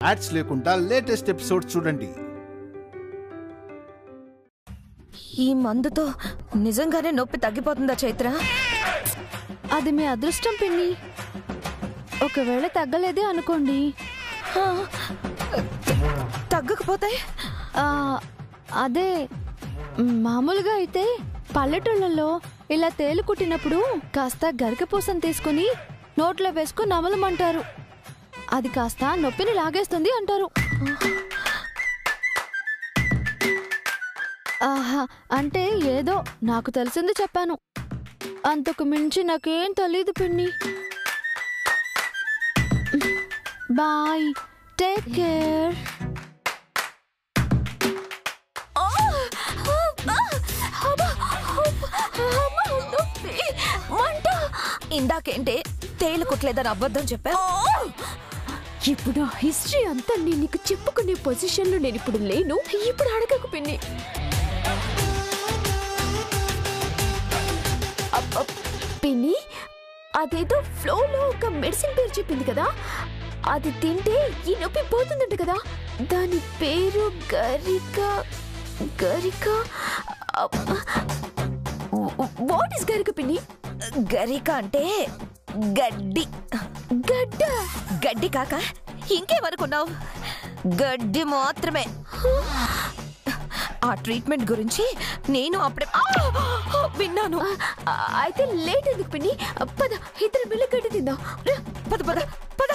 Ads లేకుండా latest episode చూడండి. ఈ మందుతో నిజంగానే నొప్పి తగ్గిపోతుందా చైత్ర? అది మీ అదృష్టం పిన్ని. ఒకవేళ తగ్గలేదే అనుకోండి, తగ్గకపోతే అదే మామూలుగా అయితే పల్లెటూళ్ళలో ఇలా తేలు కుట్టినప్పుడు కాస్త గరికపూసం తీసుకుని నోట్లో వేసుకుని నమలమంటారు. అది కాస్త నొప్పిని లాగేస్తుంది అంటారు. ఆహా, అంటే ఏదో నాకు తెలిసింది చెప్పాను. అంతకు మించి నాకేం తెలీదు పిన్ని. Bye, take care. ఇందాకేంటే తేలు కుట్లేదని అబద్ధం చెప్పా. ఇప్పుడు ఆ హిస్టరీ అంతా నేను నీకు చెప్పుకునే పొజిషన్లో నేను ఇప్పుడు లేను. ఇప్పుడు అడగకు పిన్ని. పిన్ని, అదేదో ఫ్లోలో ఒక మెడిసిన్ పేరు చెప్పింది కదా, అది తింటే ఈ నొప్పి పోతుందంట కదా. దాని పేరు గరిక. వాట్ ఇస్ గరిక పిన్ని? గరిక అంటే గడ్డి. గడ్డి కాక ఇంకేమనుకున్నావు? గడ్డి మాత్రమే. ఆ ట్రీట్మెంట్ గురించి నేను అప్పుడే విన్నాను. అయితే లేట్ ఎందుకు పిన్ని? పద, ఇద్దరు బిల్లు గడ్డి తిందాం. పద పద పద.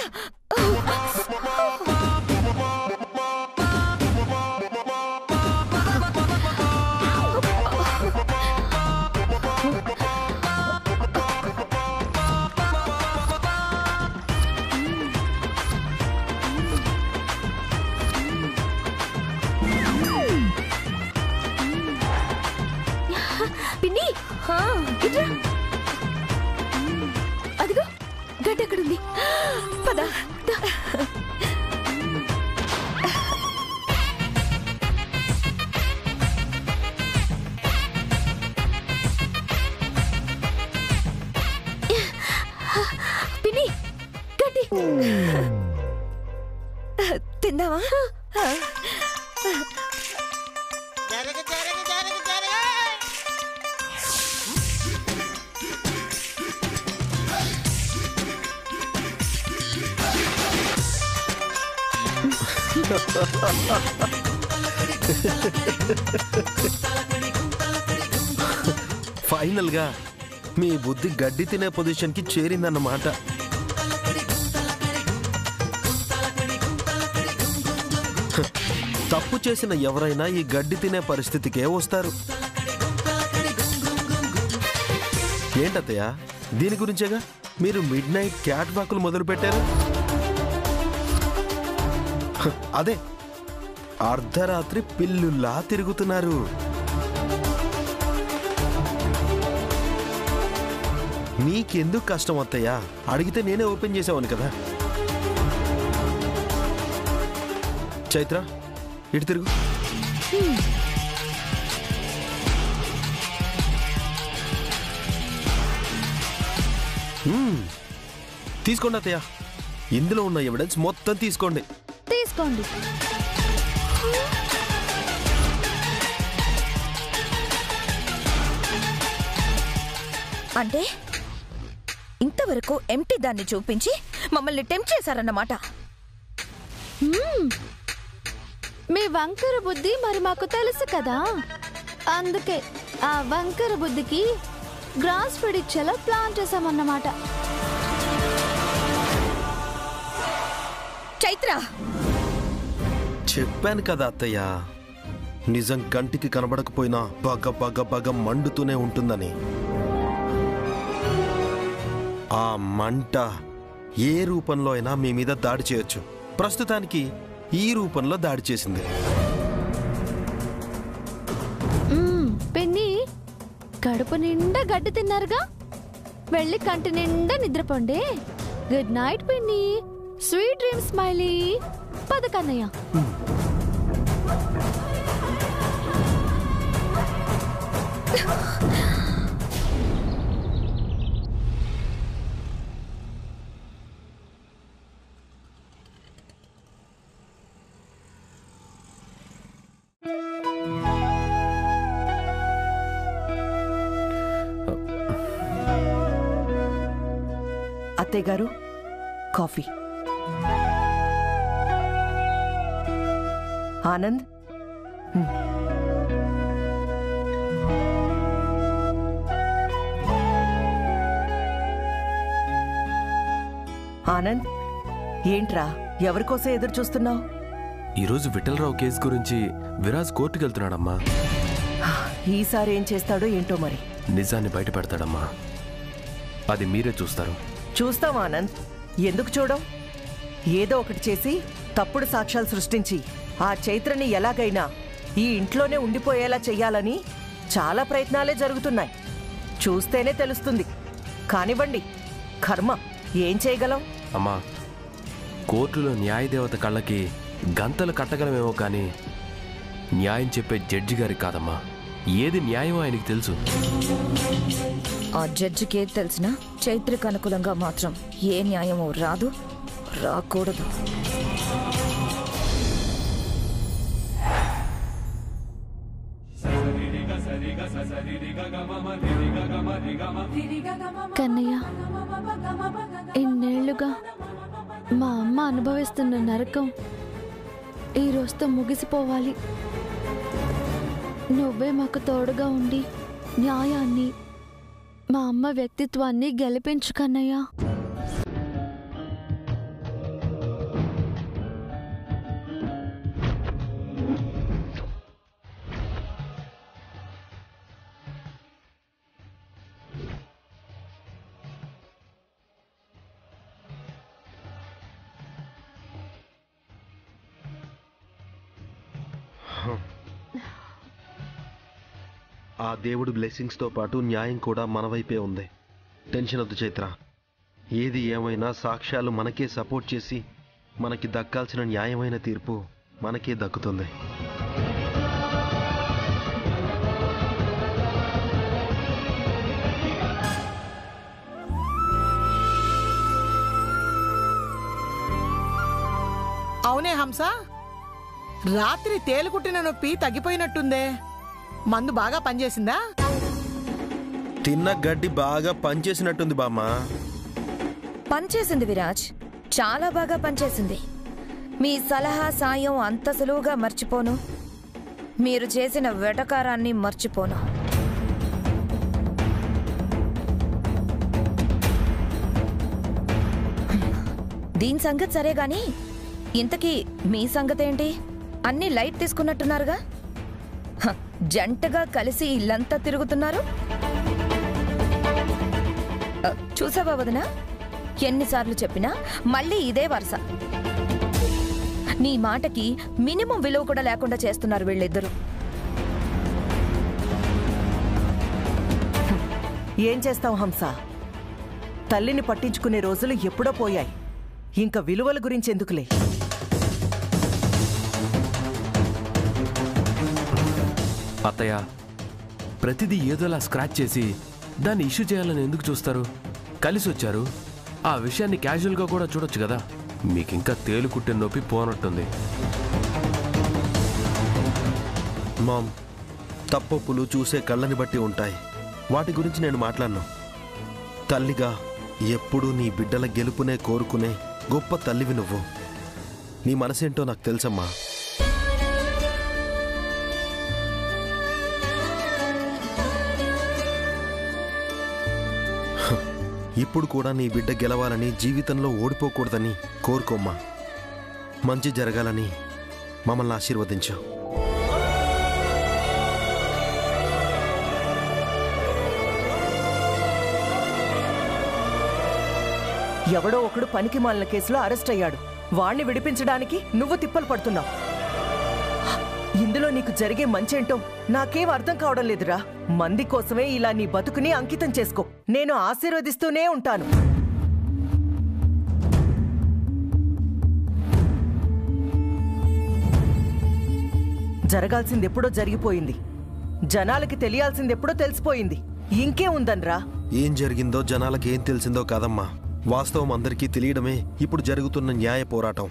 పిన్ని, అదిగో గడ్డి ఎక్కడుంది? పద. పిన్ని, గడ్డి తిందామా? ఫైనల్ గా మీ బుద్ధి గడ్డి తినే పొజిషన్ కి చేరిందన్నమాట. తప్పు చేసిన ఎవరైనా ఈ గడ్డి తినే పరిస్థితికే వస్తారు. ఏంటత్తయ్య, దీని గురించేగా మీరు మిడ్ నైట్ క్యాట్ వాకులు మొదలు పెట్టారు. అదే అర్ధరాత్రి పిల్లుల్లా తిరుగుతున్నారు. నీకెందుకు కష్టం అత్తయ్యా? అడిగితే నేనే ఓపెన్ చేసావని కదా. చైత్ర, ఇటు తిరుగు. తీసుకోండి అత్తయ్య, ఇందులో ఉన్న ఎవిడెన్స్ మొత్తం తీసుకోండి. తీసుకోండి. అంటే ఇంతవరకు ఎంటీ దాన్ని చూపించి మమ్మల్ని టెంప్ట్ చేశారన్నమాట. మీ వంకర బుద్ధి మరి మాకు తెలుసు కదా, అందుకే ఆ వంకర బుద్ధికి గ్రాస్ ఫీడ్ ఇచ్చేలా ప్లాన్ చేశామన్నమాట. చైత్ర, చెప్పాను కదా అత్తయ్య, నిజం కంటికి కనబడకపోయినా బగ బగ బగ మండుతూనే ఉంటుందని. ఆ మంట ఏ రూపంలో అయినా మీ మీద దాడి చేయొచ్చు. ప్రస్తుతానికి ఈ రూపంలో దాడి చేసింది. పిన్ని, కడుపు నిండా గడ్డి తిన్నారుగా, వెళ్ళి కంటి నిండా నిద్రపోండి. గుడ్ నైట్ పిన్ని, స్వీట్ డ్రీమ్ స్మైలీ. పద కన్నయ్య. అత్తయ్య గారు కాఫీ. ఆనంద్, ఆనంద్, ఏంట్రా ఎవరికోసం ఎదురు చూస్తున్నావు? ఈరోజు విఠలరావు కేసు గురించి విరాజ్ కోర్టుకు వెళ్తున్నాడమ్మా. ఈసారి ఏం చేస్తాడో ఏంటో మరి. నిజాన్ని బయట పెడతాడమ్మా. అది మీరే చూస్తారు. చూస్తాం ఆనంద్, ఎందుకు చూడం? ఏదో ఒకటి చేసి తప్పుడు సాక్ష్యాలు సృష్టించి ఆ చైత్రని ఎలాగైనా ఈ ఇంట్లోనే ఉండిపోయేలా చెయ్యాలని చాలా ప్రయత్నాలే జరుగుతున్నాయి. చూస్తేనే తెలుస్తుంది. కానివ్వండి, కర్మ, ఏం చేయగలం? అమ్మా, కోర్టులో న్యాయదేవత కళ్ళకి గంతలు కట్టగలమేమో కానీ న్యాయం చెప్పే జడ్జి గారికి కాదమ్మా. ఏది న్యాయం ఆయనకి తెలుసు. ఆ జడ్జికి ఏది తెలిసినా చైత్రకు అనుకూలంగా మాత్రం ఏ న్యాయమో రాదు, రాకూడదు. కన్నయ్య, ఇన్నేళ్లుగా మా అమ్మ అనుభవిస్తున్న నరకం ఈ రోజుతో ముగిసిపోవాలి. నువ్వే మాకు తోడుగా ఉండి న్యాయాన్ని, మా అమ్మ వ్యక్తిత్వాన్ని గెలిపించు కన్నయ్య. ఆ దేవుడి బ్లెస్సింగ్స్తో పాటు న్యాయం కూడా మన వైపే ఉంది. టెన్షన్ వద్దు చైత్ర. ఏది ఏమైనా సాక్ష్యాలు మనకే సపోర్ట్ చేసి మనకి దక్కాల్సిన న్యాయమైన తీర్పు మనకే దక్కుతుంది. అవునే హంస, రాత్రి తేలుకుట్టిన నొప్పి తగ్గిపోయినట్టుందే. మందు బాగా పనిచేసిందా? తిన్న గడ్డి బాగా పనిచేసినట్టుంది బామ్మ. పనిచేసింది విరాజ్, చాలా బాగా పనిచేసింది. మీ సలహా సాయం అంత సులువుగా మర్చిపోను. మీరు చేసిన వెటకారాన్ని మర్చిపోను. దీని సంగతి సరే గాని, ఇంతకీ మీ సంగతేంటి? అన్నీ లైట్ తీసుకున్నట్టున్నారుగా. జంటగా కలిసి ఇల్లంతా తిరుగుతున్నారు. చూసావా వదినా, ఎన్నిసార్లు చెప్పినా మళ్ళీ ఇదే వరుస. నీ మాటకి మినిమం విలువ కూడా లేకుండా చేస్తున్నారు వీళ్ళిద్దరూ. ఏం చేస్తాం హంస, తల్లిని పట్టించుకునే రోజులు ఎప్పుడో పోయాయి. ఇంకా విలువల గురించి ఎందుకులే. అత్తయ్య, ప్రతిదీ ఏదోలా స్క్రాచ్ చేసి దాన్ని ఇష్యూ చేయాలని ఎందుకు చూస్తారు? కలిసి వచ్చారు, ఆ విషయాన్ని క్యాజువల్గా కూడా చూడొచ్చు కదా. మీకింకా తేలుకుట్టిన నొప్పి పోనట్టుంది. మామ్, తప్పొప్పులు చూసే కళ్ళని బట్టి ఉంటాయి. వాటి గురించి నేను మాట్లాడను. తల్లిగా ఎప్పుడూ నీ బిడ్డల గెలుపునే కోరుకునే గొప్ప తల్లివి నువ్వు. నీ మనసేంటో నాకు తెలుసమ్మా. ఇప్పుడు కూడా నీ బిడ్డ గెలవాలని, జీవితంలో ఓడిపోకూడదని కోరుకోమ్మా. మంచి జరగాలని మమ్మల్ని ఆశీర్వదించు. ఎవడో ఒకడు పనికి మాలిన కేసులో అరెస్ట్ అయ్యాడు. వాణ్ణి విడిపించడానికి నువ్వు తిప్పలు పడుతున్నావు. ఇందులో నీకు జరిగే మంచేంటో నాకేం అర్థం కావడం లేదురా. మంది కోసమే ఇలా నీ బతుకుని అంకితం చేసుకో. నేను ఆశీర్వదిస్తూనే ఉంటాను. జరగాల్సిందెప్పుడో జరిగిపోయింది. జనాలకి తెలియాల్సిందెప్పుడో తెలిసిపోయింది. ఇంకే ఉందన్రా. ఏం జరిగిందో జనాలకి ఏం తెలిసిందో కాదమ్మా, వాస్తవం అందరికీ తెలియడమే ఇప్పుడు జరుగుతున్న న్యాయ పోరాటం.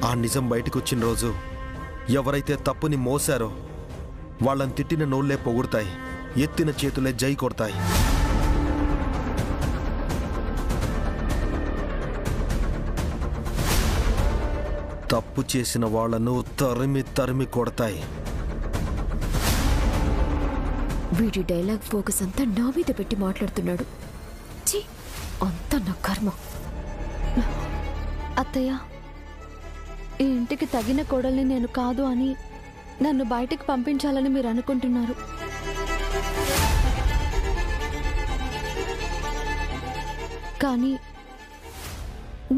ఆ నిజం బయటకొచ్చిన రోజు ఎవరైతే తప్పుని మోసారో వాళ్ళని తిట్టిన నోళ్లే పొగుడతాయి. ఎత్తిన చేతులే జై కొడతాయి. తప్పు చేసిన వాళ్లను తరిమి తరిమి కొడతాయి. వీడి డైలాగ్ ఫోకస్ అంతా నా మీద పెట్టి మాట్లాడుతున్నాడు. ఛీ, అంతా నా కర్మ. అత్తయ్య, ఈ ఇంటికి తగిన కోడల్ని నేను కాదు అని నన్ను బయటికి పంపించాలని మీరు అనుకుంటున్నారు. కానీ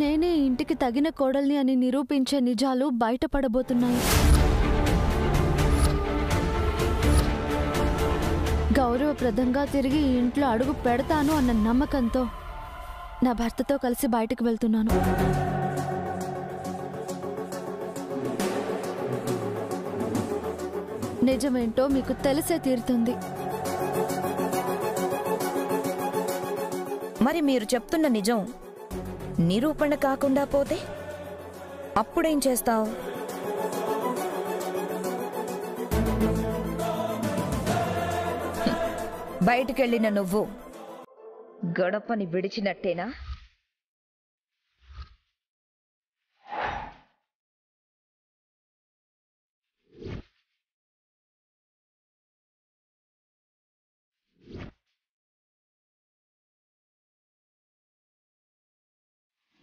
నేనే ఈ ఇంటికి తగిన కోడల్ని అని నిరూపించే నిజాలు బయటపడబోతున్నాయి. గౌరవప్రదంగా తిరిగి ఈ ఇంట్లో అడుగు పెడతాను అన్న నమ్మకంతో నా భర్తతో కలిసి బయటకు వెళ్తున్నాను. నిజమేంటో మీకు తెలిసే తీరుతుంది. మరి మీరు చెప్తున్న నిజం నిరూపణ కాకుండా పోతే అప్పుడేం చేస్తావు? బయటికెళ్ళిన నువ్వు గడపని విడిచినట్టేనా?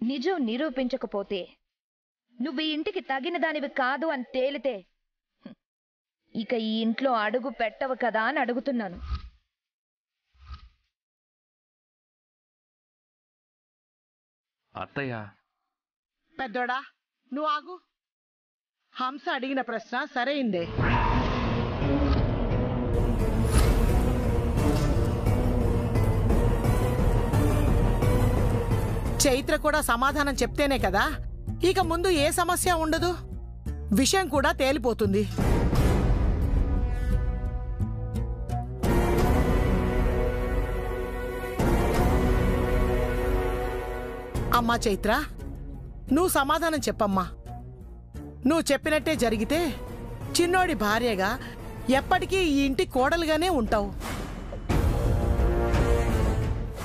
నిజం నిరూపించకపోతే నువ్వు ఈ ఇంటికి తగిన దానివి కాదు అని తేలితే ఇక ఈ ఇంట్లో అడుగు పెట్టవు కదా అని అడుగుతున్నాను. అత్తయ్య, పెద్దోడా నువ్వు ఆగు. హంస అడిగిన ప్రశ్న సరైందే. చైత్ర కూడా సమాధానం చెప్తేనే కదా ఇక ముందు ఏ సమస్య ఉండదు, విషయం కూడా తేలిపోతుంది. అమ్మా చైత్ర, నువ్వు సమాధానం చెప్పమ్మా. నువ్వు చెప్పినట్టే జరిగితే చిన్నోడి భార్యగా ఎప్పటికీ ఈ ఇంటి కోడలుగానే ఉంటావు.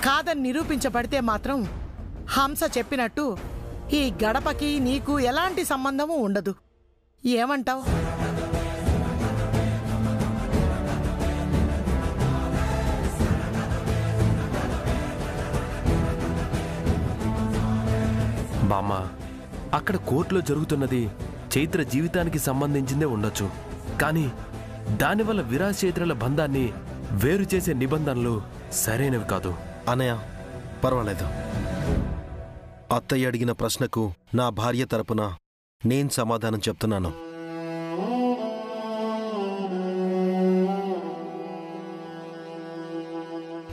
కాదని నిరూపించబడితే మాత్రం హంస చెప్పినట్టు ఈ గడపకి నీకు ఎలాంటి సంబంధము ఉండదు. ఏమంటావు? బామ్మ, అక్కడ కోర్టులో జరుగుతున్నది చైత్ర జీవితానికి సంబంధించిందే ఉండొచ్చు. కానీ దానివల్ల విరాజ్ చైత్రల బంధాన్ని వేరు చేసే నిబంధనలు సరైనవి కాదు. అనయ్య, పర్వాలేదు. అత్తయ్య అడిగిన ప్రశ్నకు నా భార్య తరపున నేను సమాధానం చెప్తున్నాను.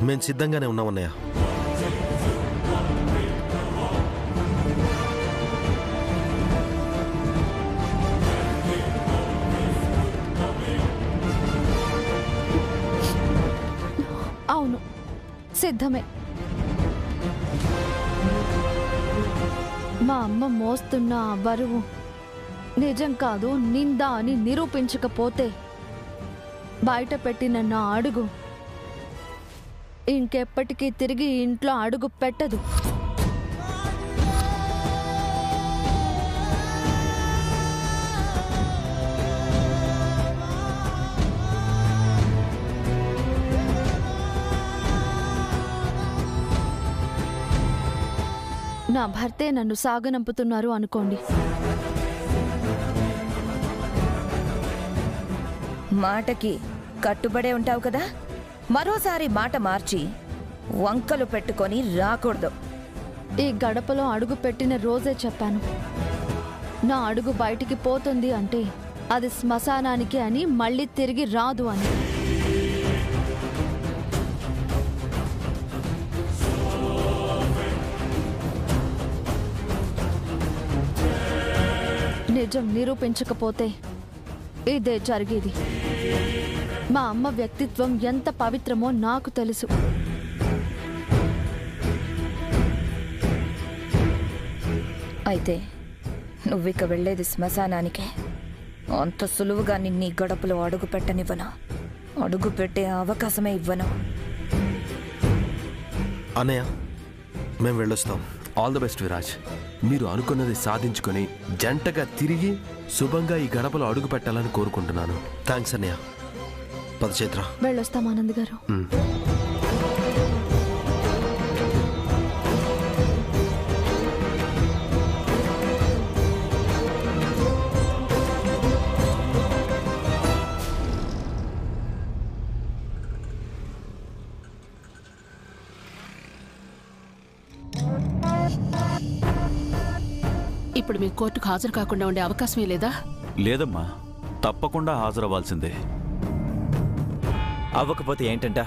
మేము సిద్ధంగానే ఉన్నామన్నయ్య. అవును, సిద్ధమే. మా అమ్మ మోస్తున్న ఆ బరువు నిజం కాదు, నింద అని నిరూపించకపోతే బయట పెట్టిన నా అడుగు ఇంకెప్పటికీ తిరిగి ఇంట్లో అడుగు పెట్టదు. నా భర్తే నన్ను సాగనంపుతున్నారు అనుకోండి. మాటకి కట్టుబడే ఉంటావు కదా, మరోసారి మాట మార్చి వంకలు పెట్టుకొని రాకూడదు. ఈ గడపలో అడుగు పెట్టిన రోజే చెప్పాను, నా అడుగు బయటికి పోతుంది అంటే అది శ్మశానానికి అని, మళ్ళీ తిరిగి రాదు అని. నిజం నిరూపించకపోతే ఇదే జరిగేది. మా అమ్మ వ్యక్తిత్వం ఎంత పవిత్రమో నాకు తెలుసు. అయితే నువ్విక వెళ్ళేది శ్మశానానికే. అంత సులువుగా నిన్నీ గడపలో అడుగు పెట్టనివ్వనా? అడుగు పెట్టే అవకాశమే ఇవ్వను. అన్నయ్య మేము వెళ్ళొస్తాం. All the best Viraj. మీరు అనుకున్నది సాధించుకొని జంటగా తిరిగి శుభంగా ఈ గడపలో అడుగు పెట్టాలని కోరుకుంటున్నాను. థ్యాంక్స్ అన్నయ్య. పద చైత్ర. వెళ్ళొస్తాం ఆనంద్ గారు. ఇప్పుడు మీ కోర్టుకు హాజరు కాకుండా ఉండే అవకాశమే లేదా? లేదమ్మా, తప్పకుండా హాజరవ్వాల్సిందే. అవ్వకపోతే ఏంటంట,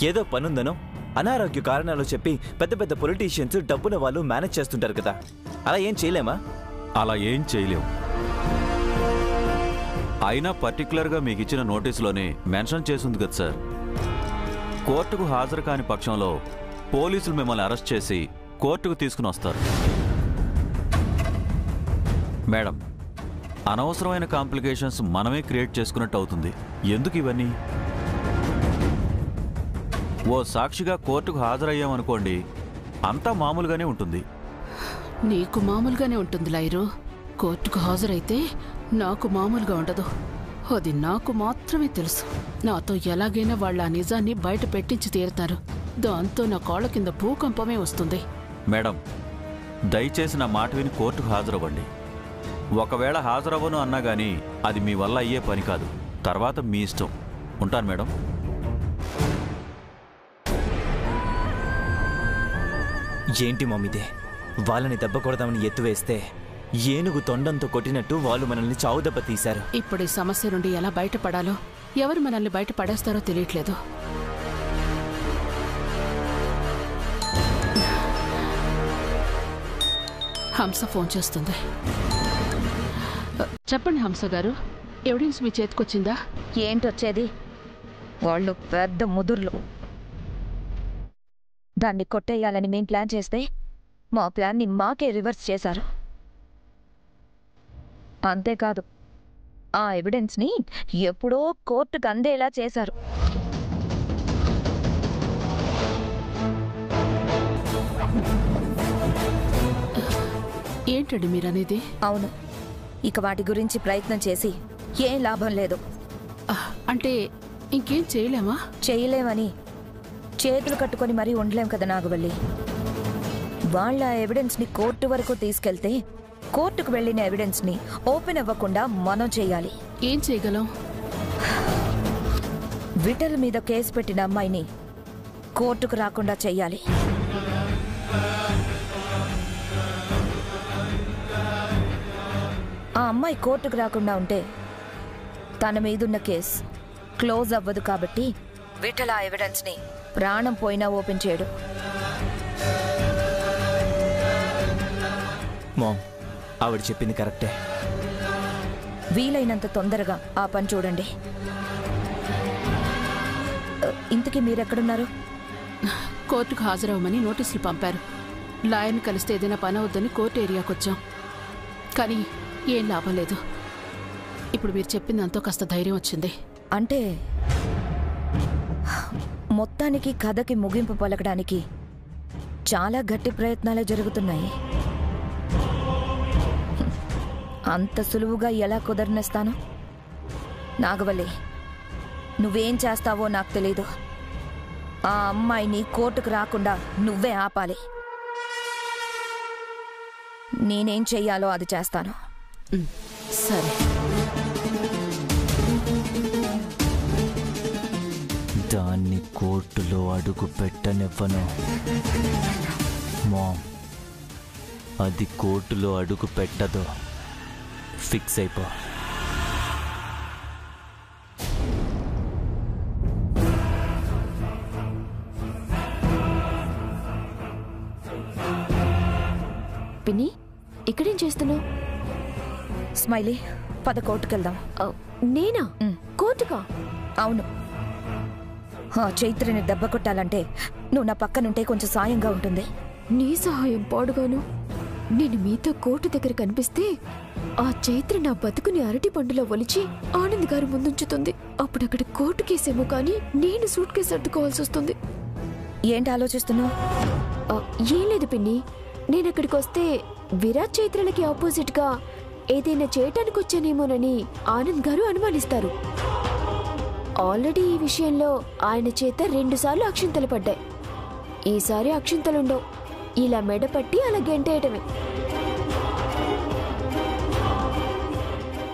ఏదో పనుందనో అనారోగ్య కారణాలు చెప్పి పెద్ద పెద్ద పొలిటీషియన్స్ డబ్బున వాళ్ళు మేనేజ్ చేస్తుంటారు కదా, అలా ఏం చేయలేమా? అలా ఏం చేయలేం. అయినా పర్టికులర్గా మీకు ఇచ్చిన నోటీసులోనే మెన్షన్ చేసింది కదా సార్, కోర్టుకు హాజరు కాని పక్షంలో పోలీసులు మిమ్మల్ని అరెస్ట్ చేసి కోర్టుకు తీసుకుని వస్తారు. మేడం, అనవసరమైన కాంప్లికేషన్స్ మనమే క్రియేట్ చేసుకున్నట్టు అవుతుంది. ఎందుకు ఇవన్నీ? ఓ సాక్షిగా కోర్టుకు హాజరయ్యామనుకోండి, అంతా మామూలుగానే ఉంటుంది. నీకు మామూలుగానే ఉంటుంది లైరు. కోర్టుకు హాజరైతే నాకు మామూలుగా ఉండదు. అది నాకు మాత్రమే తెలుసు. నాతో ఎలాగైనా వాళ్ళ ఆ నిజాన్ని బయట పెట్టించి తీరుతారు. దాంతో నా కాళ్ళ కింద భూకంపమే వస్తుంది. మేడం, దయచేసి నా మాట విని కోర్టుకు హాజరవ్వండి. ఒకవేళ హాజరవ్వను అన్నా కానీ అది మీ వల్ల అయ్యే పని కాదు. తర్వాత మీ ఇష్టం. ఉంటాను మేడం. ఏంటి మమ్మిదే, వాళ్ళని దెబ్బ కొడదామని ఎత్తువేస్తే ఏనుగు తొండంతో కొట్టినట్టు వాళ్ళు మనల్ని చావు దెబ్బ తీశారు. ఇప్పుడు ఈ సమస్య నుండి ఎలా బయటపడాలో, ఎవరు మనల్ని బయట పడేస్తారో తెలియట్లేదు. హంస ఫోన్ చేస్తుంది. చెప్పండి హంస గారు, ఎవిడెన్స్ మీ చేతికొచ్చిందా? ఏంటొచ్చేది? వాళ్ళు పెద్ద ముదుర్లు. దాన్ని కొట్టేయాలని మేం ప్లాన్ చేస్తే మా ప్లాన్ని మాకే రివర్స్ చేశారు. అంతేకాదు, ఆ ఎవిడెన్స్ని ఎప్పుడో కోర్టుకు అందేలా చేశారు. ఏంటండి మీరనేది? అవును, ఇక వాటి గురించి ప్రయత్నం చేసి ఏం లాభం లేదు. అంటే ఇంకేం చేయలేమా? చేయలేమని చేతులు కట్టుకొని మరీ ఉండలేం కదా నాగవల్లి. వాళ్ళ ఎవిడెన్స్ని కోర్టు వరకు తీసుకెళ్తే కోర్టుకు వెళ్ళిన ఎవిడెన్స్ని ఓపెన్ అవ్వకుండా మనం చేయాలి. ఏం చేయగలం? విటల్ మీద కేసు పెట్టిన అమ్మాయిని కోర్టుకు రాకుండా చెయ్యాలి. ఆ అమ్మాయి కోర్టుకు రాకుండా ఉంటే తన మీదున్న కేసు క్లోజ్ అవ్వదు. కాబట్టి విఠల ఆ ఎవిడెన్స్ని ప్రాణం పోయినా ఓపెన్ చేయడు. మామ్, ఆవిడ చెప్పింది కరెక్టే. వీలైనంత తొందరగా ఆ పని చూడండి. ఇంతకీ మీరెక్కడున్నారు? కోర్టుకు హాజరవ్వమని నోటీసులు పంపారు. లాయర్ని కలిస్తే ఏదైనా పని అవుద్దని కోర్టు ఏరియాకు వచ్చాం. కానీ ఏం లాభం లేదు. ఇప్పుడు మీరు చెప్పిందంతో కాస్త ధైర్యం వచ్చింది. అంటే మొత్తానికి కథకి ముగింపు పలకడానికి చాలా గట్టి ప్రయత్నాలే జరుగుతున్నాయి. అంత సులువుగా ఎలా కుదరనిస్తాను? నాగవల్లి, నువ్వేం చేస్తావో నాకు తెలీదు. ఆ అమ్మాయిని కోర్టుకు రాకుండా నువ్వే ఆపాలి. నేనేం చెయ్యాలో అది చేస్తాను. సరే. దాన్ని కోర్టులో అడుగు పెట్టనివ్వను మామ్. అది కోర్టులో అడుగు పెట్టదు. ఫిక్స్ అయిపో. పిన్ని, ఇక్కడేం చేస్తున్నావు? స్మైలీ, పద కోర్టుకెళ్దాం. నేనా? కోర్టుకా? అవును. ఆ చైత్రని దెబ్బ కొట్టాలంటే నువ్వు నా పక్కనుంటే కొంచెం సాయంగా ఉంటుంది. నీ సహాయం పాడుగాను. నేను మీతో కోర్టు దగ్గర కనిపిస్తే ఆ చైత్ర నా బతుకుని అరటి పండులో ఒలిచి ఆనంద్ గారు ముందుంచుతుంది. అప్పుడు అక్కడ కోర్టు కేసేమో కానీ నేను సూట్ కేసు సర్దుకోవాల్సి వస్తుంది. ఏంటి ఆలోచిస్తున్నావు? ఏం లేదు పిన్ని, నేను అక్కడికి వస్తే విరాట్ చైత్రలకి ఆపోజిట్ గా ఏదైనా చేయటానికి వచ్చానేమోనని ఆనంద్ గారు అనుమానిస్తారు. ఆల్రెడీ ఈ విషయంలో ఆయన చేత 2 సార్లు అక్షింతలు పడ్డాయి. ఈసారి అక్షింతలుండవు, ఇలా మెడపట్టి అలా గెంటేయటమే.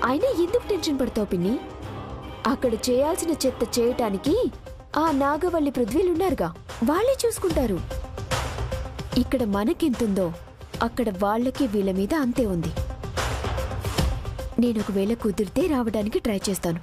అయినా ఎందుకు టెన్షన్ పడతావు పిన్ని? అక్కడ చేయాల్సిన చెత్త చేయటానికి ఆ నాగవల్లి పృథ్వీలున్నారుగా, వాళ్ళే చూసుకుంటారు. ఇక్కడ మనకెంతుందో అక్కడ వాళ్ళకి వీళ్ళ మీద అంతే ఉంది. నేను ఒకవేళ కుదిరితే రావడానికి ట్రై చేస్తాను.